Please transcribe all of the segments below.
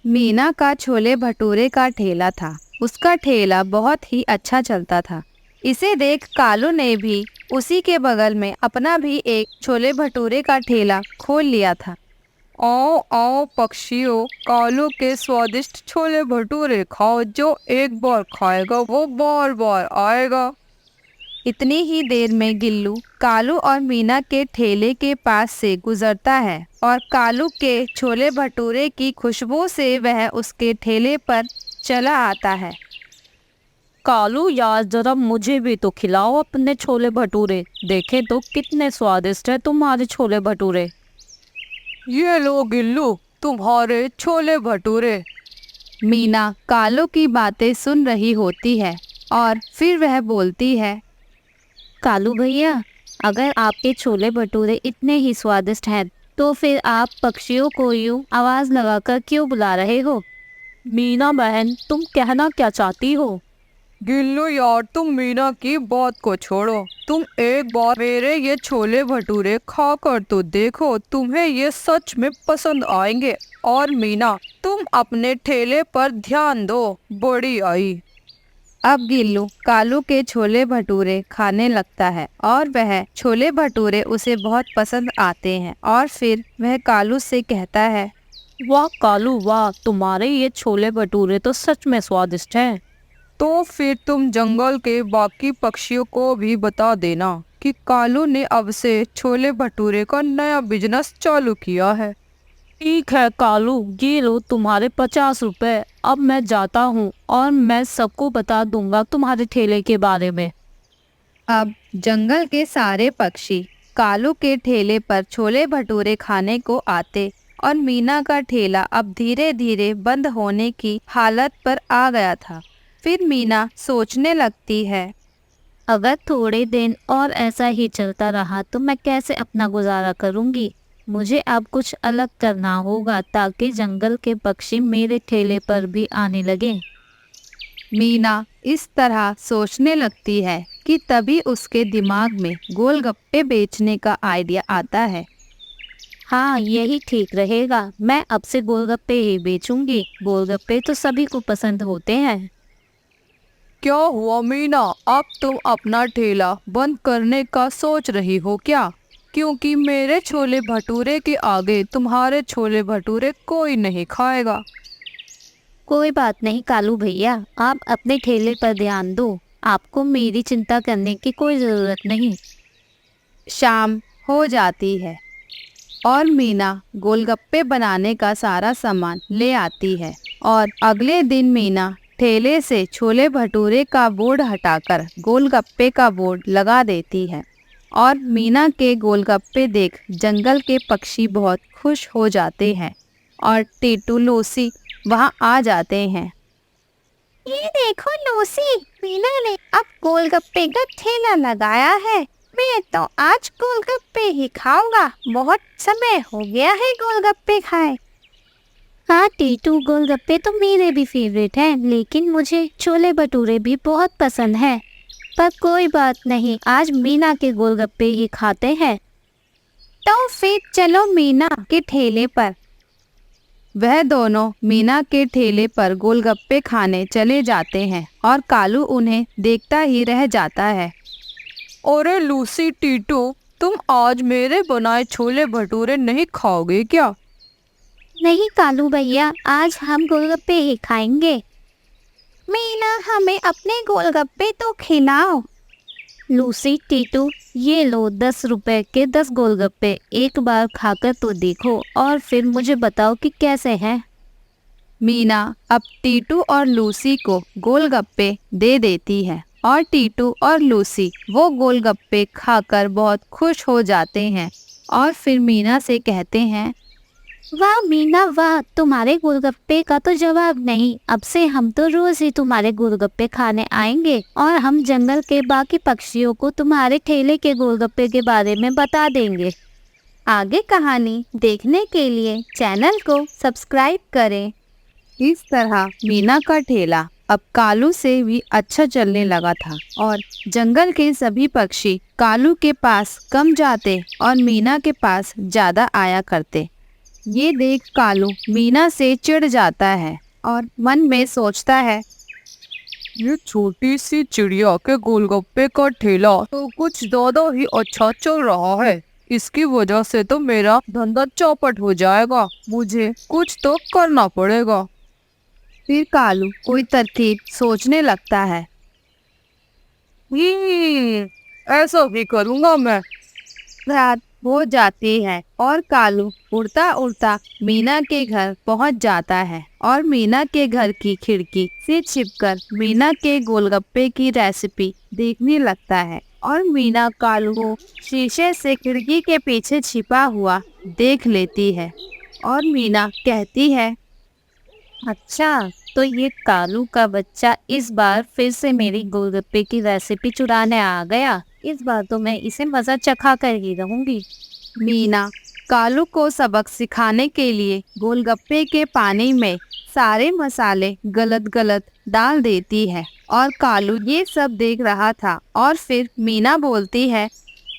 मीना का छोले भटूरे का ठेला था। उसका ठेला बहुत ही अच्छा चलता था। इसे देख कालू ने भी उसी के बगल में अपना भी एक छोले भटूरे का ठेला खोल लिया था। आओ आओ पक्षियों, कालू के स्वादिष्ट छोले भटूरे खाओ। जो एक बार खाएगा वो बार बार आएगा। इतनी ही देर में गिल्लू कालू और मीना के ठेले के पास से गुजरता है और कालू के छोले भटूरे की खुशबू से वह उसके ठेले पर चला आता है। कालू यार, जरा मुझे भी तो खिलाओ अपने छोले भटूरे। देखे तो कितने स्वादिष्ट है तुम्हारे छोले भटूरे। ये लो गिल्लू, तुम्हारे छोले भटूरे। मीना कालू की बातें सुन रही होती है और फिर वह बोलती है, कालू भैया, अगर आपके छोले भटूरे इतने ही स्वादिष्ट हैं तो फिर आप पक्षियों को यूं आवाज़ लगाकर क्यों बुला रहे हो? मीना बहन, तुम कहना क्या चाहती हो? गिल्लू यार, तुम मीना की बात को छोड़ो। तुम एक बार मेरे ये छोले भटूरे खा कर तो देखो, तुम्हें ये सच में पसंद आएंगे। और मीना, तुम अपने ठेले पर ध्यान दो, बड़ी आई। अब गिल्लू कालू के छोले भटूरे खाने लगता है और वह छोले भटूरे उसे बहुत पसंद आते हैं। और फिर वह कालू से कहता है, वाह कालू वाह, तुम्हारे ये छोले भटूरे तो सच में स्वादिष्ट हैं। तो फिर तुम जंगल के बाकी पक्षियों को भी बता देना कि कालू ने अब से छोले भटूरे का नया बिजनेस चालू किया है। ठीक है कालू, ये लो तुम्हारे 50 रुपए। अब मैं जाता हूँ और मैं सबको बता दूंगा तुम्हारे ठेले के बारे में। अब जंगल के सारे पक्षी कालू के ठेले पर छोले भटूरे खाने को आते और मीना का ठेला अब धीरे धीरे बंद होने की हालत पर आ गया था। फिर मीना सोचने लगती है, अगर थोड़े दिन और ऐसा ही चलता रहा तो मैं कैसे अपना गुजारा करूँगी। मुझे अब कुछ अलग करना होगा ताकि जंगल के पक्षी मेरे ठेले पर भी आने लगे। मीना इस तरह सोचने लगती है कि तभी उसके दिमाग में गोलगप्पे बेचने का आइडिया आता है। हाँ, यही ठीक रहेगा। मैं अब से गोलगप्पे ही बेचूंगी। गोलगप्पे तो सभी को पसंद होते हैं। क्या हुआ मीना, अब तुम अपना ठेला बंद करने का सोच रही हो क्या? क्योंकि मेरे छोले भटूरे के आगे तुम्हारे छोले भटूरे कोई नहीं खाएगा। कोई बात नहीं कालू भैया, आप अपने ठेले पर ध्यान दो। आपको मेरी चिंता करने की कोई ज़रूरत नहीं। शाम हो जाती है और मीना गोलगप्पे बनाने का सारा सामान ले आती है और अगले दिन मीना ठेले से छोले भटूरे का बोर्ड हटाकर गोलगप्पे का बोर्ड लगा देती है। और मीना के गोलगप्पे देख जंगल के पक्षी बहुत खुश हो जाते हैं और टीटू लूसी वहाँ आ जाते हैं। ये देखो लूसी, मीना ने अब गोलगप्पे का ठेला लगाया है। मैं तो आज गोलगप्पे ही खाऊंगा। बहुत समय हो गया है गोलगप्पे खाए। हाँ टीटू, गोलगप्पे तो मेरे भी फेवरेट हैं, लेकिन मुझे छोले भटूरे भी बहुत पसंद हैं। पर कोई बात नहीं, आज मीना के गोलगप्पे ही खाते हैं। तो फिर चलो मीना के ठेले पर। वह दोनों मीना के ठेले पर गोलगप्पे खाने चले जाते हैं और कालू उन्हें देखता ही रह जाता है। अरे लूसी, टीटू, तुम आज मेरे बनाए छोले भटूरे नहीं खाओगे क्या? नहीं कालू भैया, आज हम गोलगप्पे ही खाएंगे। मीना, हमें अपने गोलगप्पे तो खिलाओ। लूसी, टीटू, ये लो 10 रुपए के 10 गोलगप्पे। एक बार खाकर तो देखो और फिर मुझे बताओ कि कैसे हैं। मीना अब टीटू और लूसी को गोलगप्पे दे देती है और टीटू और लूसी वो गोलगप्पे खाकर बहुत खुश हो जाते हैं और फिर मीना से कहते हैं, वाह मीना वाह, तुम्हारे गोलगप्पे का तो जवाब नहीं। अब से हम तो रोज ही तुम्हारे गोलगप्पे खाने आएंगे और हम जंगल के बाकी पक्षियों को तुम्हारे ठेले के गोलगप्पे के बारे में बता देंगे। आगे कहानी देखने के लिए चैनल को सब्सक्राइब करें। इस तरह मीना का ठेला अब कालू से भी अच्छा चलने लगा था और जंगल के सभी पक्षी कालू के पास कम जाते और मीना के पास ज़्यादा आया करते। ये देख कालू मीना से चिढ़ जाता है और मन में सोचता है, ये छोटी सी चिड़िया के गोलगप्पे का ठेला तो कुछ ज्यादा ही अच्छा चल रहा है। इसकी वजह से तो मेरा धंधा चौपट हो जाएगा। मुझे कुछ तो करना पड़ेगा। फिर कालू कोई तरकीब सोचने लगता है। ऐसा भी करूँगा मैं। रात हो जाती है और कालू उड़ता उड़ता मीना के घर पहुंच जाता है और मीना के घर की खिड़की से छिपकर मीना के गोलगप्पे की रेसिपी देखने लगता है और मीना कालू को शीशे से खिड़की के पीछे छिपा हुआ देख लेती है और मीना कहती है, अच्छा, तो ये कालू का बच्चा इस बार फिर से मेरी गोलगप्पे की रेसिपी चुराने आ गया। इस बार तो मैं इसे मजा चखा कर ही रहूंगी। मीना कालू को सबक सिखाने के लिए गोलगप्पे के पानी में सारे मसाले गलत गलत डाल देती है और कालू ये सब देख रहा था और फिर मीना बोलती है,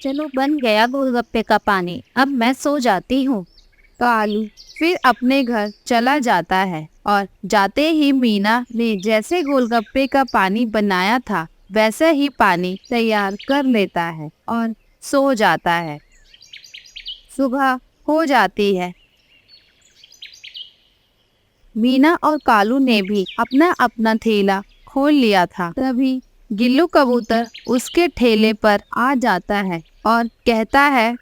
चलो बन गया गोलगप्पे का पानी, अब मैं सो जाती हूँ। कालू फिर अपने घर चला जाता है और जाते ही मीना ने जैसे गोलगप्पे का पानी बनाया था वैसा ही पानी तैयार कर लेता है और सो जाता है। सुबह हो जाती है। मीना और कालू ने भी अपना अपना ठेला खोल लिया था। तभी गिल्लू कबूतर उसके ठेले पर आ जाता है और कहता है,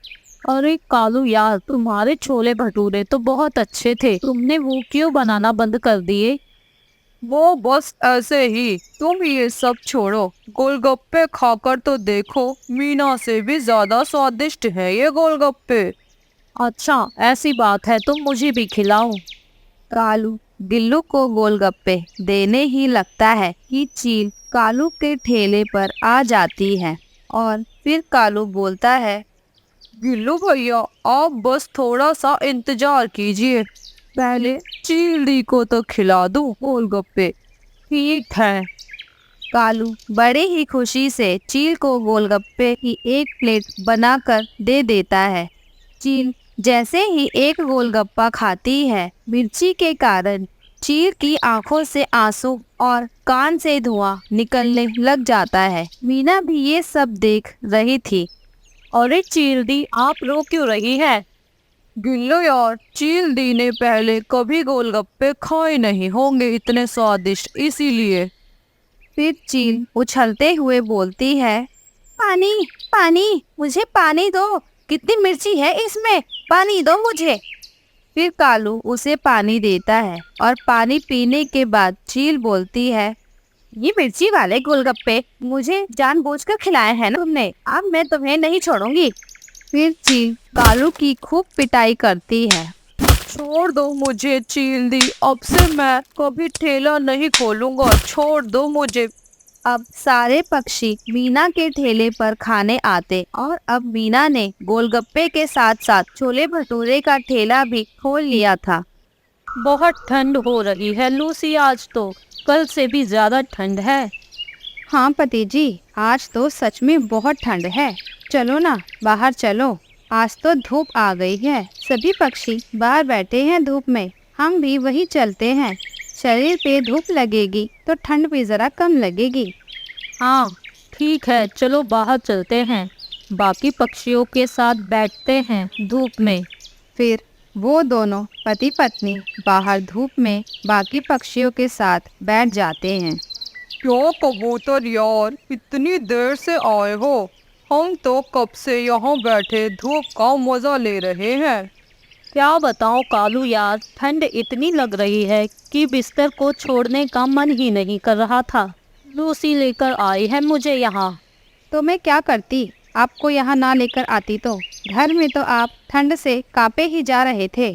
अरे कालू यार, तुम्हारे छोले भटूरे तो बहुत अच्छे थे, तुमने वो क्यों बनाना बंद कर दिए? वो बस ऐसे ही। तुम ये सब छोड़ो, गोलगप्पे खाकर तो देखो। मीना से भी ज्यादा स्वादिष्ट है ये गोलगप्पे। अच्छा, ऐसी बात है तो मुझे भी खिलाओ। कालू गिल्लू को गोलगप्पे देने ही लगता है कि चील कालू के ठेले पर आ जाती है और फिर कालू बोलता है, गिल्लू भैया, आप बस थोड़ा सा इंतजार कीजिए, पहले चील दी को तो खिला दूं गोलगप्पे। ठीक है। कालू बड़े ही खुशी से चील को गोलगप्पे की एक प्लेट बनाकर दे देता है। चील जैसे ही एक गोलगप्पा खाती है, मिर्ची के कारण चील की आंखों से आंसू और कान से धुआं निकलने लग जाता है। मीना भी ये सब देख रही थी। अरे चील दी, आप रो क्यों रही है? गिल्लू यार, चील दी ने पहले कभी गोलगप्पे खाए नहीं होंगे इतने स्वादिष्ट, इसीलिए। फिर चील उछलते हुए बोलती है, पानी पानी, मुझे पानी दो, कितनी मिर्ची है इसमें, पानी दो मुझे। फिर कालू उसे पानी देता है और पानी पीने के बाद चील बोलती है, ये मिर्ची वाले गोलगप्पे मुझे जानबूझकर खिलाए हैं ना तुमने, अब मैं तुम्हें नहीं छोड़ूंगी। फिर चील कालू की खूब पिटाई करती है। छोड़ दो मुझे चील दी, अब से मैं कभी ठेला नहीं खोलूंगा, छोड़ दो मुझे। अब सारे पक्षी मीना के ठेले पर खाने आते और अब मीना ने गोलगप्पे के साथ साथ छोले भटूरे का ठेला भी खोल लिया था। बहुत ठंड हो रही है लूसी, आज तो कल से भी ज्यादा ठंड है। हाँ पति जी, आज तो सच में बहुत ठंड है। चलो ना, बाहर चलो, आज तो धूप आ गई है। सभी पक्षी बाहर बैठे हैं धूप में, हम भी वही चलते हैं। शरीर पे धूप लगेगी तो ठंड भी जरा कम लगेगी। हाँ ठीक है, चलो बाहर चलते हैं, बाकी पक्षियों के साथ बैठते हैं धूप में। फिर वो दोनों पति पत्नी बाहर धूप में बाकी पक्षियों के साथ बैठ जाते हैं। क्यों कबूतर यार, इतनी देर से आए हो? हम तो कब से यहाँ बैठे धूप का मजा ले रहे हैं। क्या बताऊं कालू यार, ठंड इतनी लग रही है कि बिस्तर को छोड़ने का मन ही नहीं कर रहा था। लूसी लेकर आई है मुझे यहाँ। तो मैं क्या करती, आपको यहाँ ना लेकर आती तो? घर में तो आप ठंड से कांपे ही जा रहे थे।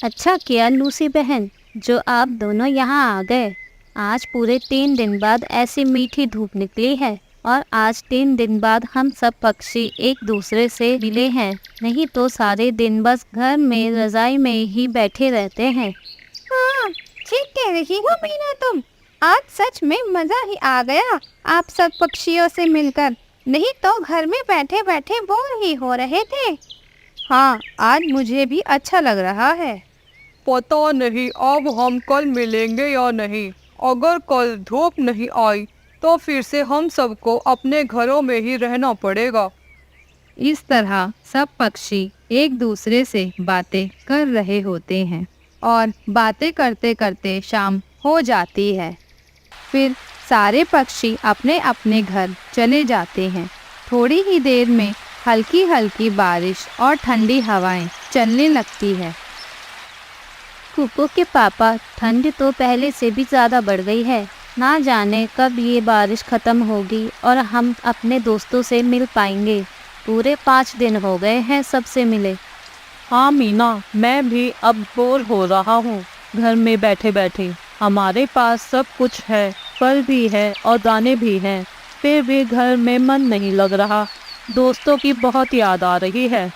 अच्छा किया लूसी बहन, जो आप दोनों यहाँ आ गए। आज पूरे 3 दिन बाद ऐसी मीठी धूप निकली है और आज 3 दिन बाद हम सब पक्षी एक दूसरे से मिले हैं, नहीं तो सारे दिन बस घर में रजाई में ही बैठे रहते हैं। हाँ, ठीक कह रही हो मीना तुम। आज सच में मजा ही आ गया आप सब पक्षियों से मिलकर, नहीं तो घर में बैठे बैठे बोर ही हो रहे थे। हाँ, आज मुझे भी अच्छा लग रहा है। पता नहीं अब हम कल मिलेंगे या नहीं। अगर कल धूप नहीं आई तो फिर से हम सबको अपने घरों में ही रहना पड़ेगा। इस तरह सब पक्षी एक दूसरे से बातें कर रहे होते हैं और बातें करते करते शाम हो जाती है। फिर सारे पक्षी अपने अपने घर चले जाते हैं। थोड़ी ही देर में हल्की हल्की बारिश और ठंडी हवाएं चलने लगती है। कुकू के पापा, ठंड तो पहले से भी ज़्यादा बढ़ गई है। ना जाने कब ये बारिश ख़त्म होगी और हम अपने दोस्तों से मिल पाएंगे। पूरे 5 दिन हो गए हैं सबसे मिले। हाँ मीना, मैं भी अब बोर हो रहा हूँ घर में बैठे बैठे। हमारे पास सब कुछ है, फल भी है और दाने भी हैं, फिर भी घर में मन नहीं लग रहा। दोस्तों की बहुत याद आ रही है।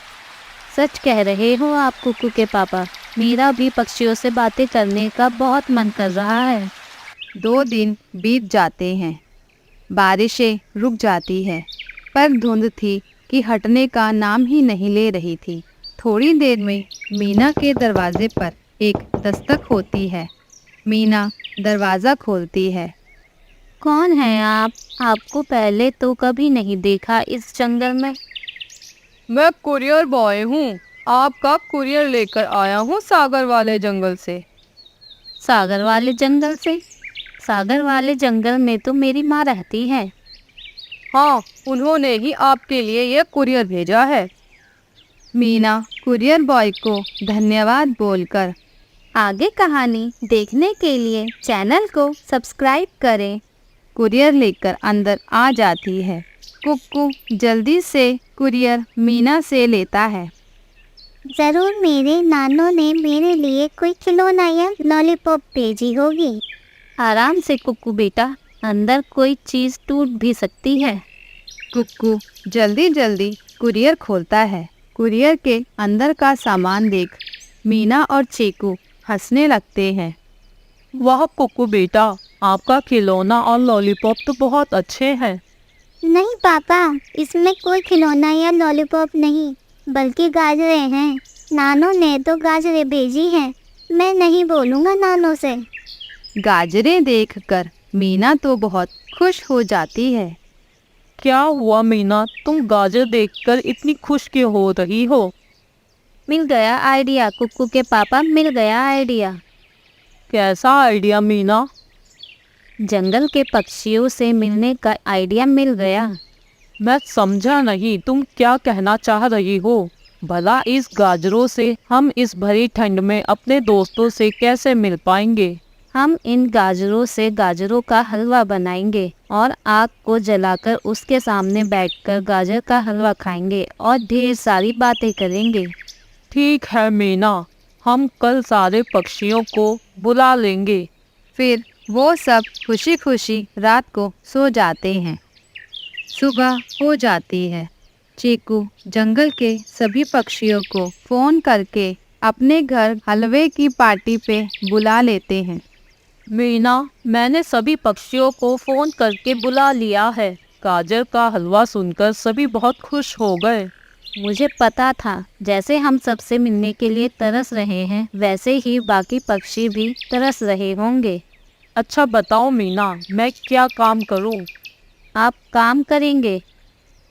सच कह रहे हो आप कुकू के पापा, मेरा भी पक्षियों से बातें करने का बहुत मन कर रहा है। 2 दिन बीत जाते हैं। बारिशें रुक जाती है, पर धुंध थी कि हटने का नाम ही नहीं ले रही थी। थोड़ी देर में मीना के दरवाजे पर एक दस्तक होती है। मीना दरवाज़ा खोलती है। कौन है आप? आपको पहले तो कभी नहीं देखा इस जंगल में। मैं कुरियर बॉय हूँ। आपका कुरियर लेकर आया हूँ सागर वाले जंगल से। सागर वाले जंगल से? सागर वाले जंगल में तो मेरी माँ रहती है। हाँ, उन्होंने ही आपके लिए ये कुरियर भेजा है। मीना कुरियर बॉय को धन्यवाद बोलकर आगे कहानी देखने के लिए चैनल को सब्सक्राइब करें। कुरियर लेकर अंदर आ जाती है। कुक्कू जल्दी से कुरियर मीना से लेता है। जरूर मेरे नानों ने मेरे लिए कोई खिलौना या लॉलीपॉप भेजी होगी। आराम से कुक्कू बेटा, अंदर कोई चीज़ टूट भी सकती है। कुक्कू जल्दी जल्दी कुरियर खोलता है। कुरियर के अंदर का सामान देख मीना और चीकू हंसने लगते हैं। वाह कुकू बेटा, आपका खिलौना और लॉलीपॉप तो बहुत अच्छे हैं। नहीं पापा, इसमें कोई खिलौना या लॉलीपॉप नहीं, बल्कि गाजरें हैं। नानों ने तो गाजरें भेजी हैं। मैं नहीं बोलूँगा नानों से। गाजरें देखकर मीना तो बहुत खुश हो जाती है। क्या हुआ मीना, तुम गाजर देखकर इतनी खुश क्यों हो रही हो? मिल गया आइडिया कुक्कू के पापा, मिल गया आइडिया। कैसा आइडिया मीना? जंगल के पक्षियों से मिलने का आइडिया मिल गया। मैं समझा नहीं, तुम क्या कहना चाह रही हो? भला इस गाजरों से हम इस भरी ठंड में अपने दोस्तों से कैसे मिल पाएंगे? हम इन गाजरों से गाजरों का हलवा बनाएंगे और आग को जलाकर उसके सामने बैठकर गाजर का हलवा खाएंगे और ढेर सारी बातें करेंगे। ठीक है मीना, हम कल सारे पक्षियों को बुला लेंगे। फिर वो सब खुशी खुशी रात को सो जाते हैं। सुबह हो जाती है। चीकू जंगल के सभी पक्षियों को फ़ोन करके अपने घर हलवे की पार्टी पे बुला लेते हैं। मीना, मैंने सभी पक्षियों को फ़ोन करके बुला लिया है। गाजर का हलवा सुनकर सभी बहुत खुश हो गए। मुझे पता था, जैसे हम सबसे मिलने के लिए तरस रहे हैं, वैसे ही बाकी पक्षी भी तरस रहे होंगे। अच्छा बताओ मीना, मैं क्या काम करूं? आप काम करेंगे?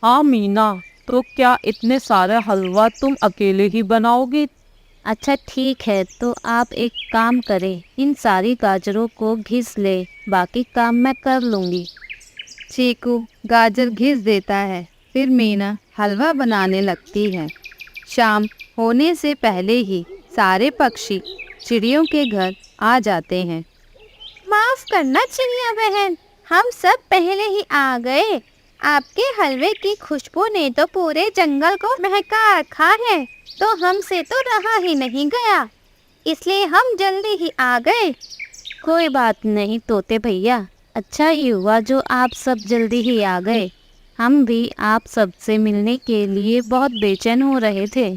हाँ मीना, तो क्या इतने सारे हलवा तुम अकेले ही बनाओगी? अच्छा ठीक है, तो आप एक काम करें, इन सारी गाजरों को घिस ले, बाकी काम मैं कर लूँगी। चीकू गाजर घिस देता है। फिर मीना हलवा बनाने लगती है। शाम होने से पहले ही सारे पक्षी चिड़ियों के घर आ जाते हैं। माफ करना चिड़िया बहन, हम सब पहले ही आ गए। आपके हलवे की खुशबू ने तो पूरे जंगल को महका रखा है, तो हमसे तो रहा ही नहीं गया, इसलिए हम जल्दी ही आ गए। कोई बात नहीं तोते भैया, अच्छा ही हुआ जो आप सब जल्दी ही आ गए। हम भी आप सबसे मिलने के लिए बहुत बेचैन हो रहे थे।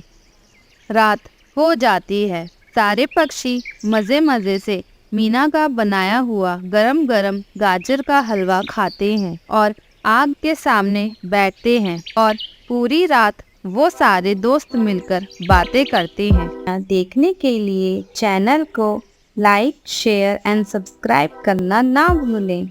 रात हो जाती है। सारे पक्षी मज़े मज़े से मीना का बनाया हुआ गरम गरम गाजर का हलवा खाते हैं और आग के सामने बैठते हैं और पूरी रात वो सारे दोस्त मिलकर बातें करते हैं। देखने के लिए चैनल को लाइक, शेयर एंड सब्सक्राइब करना ना भूलें।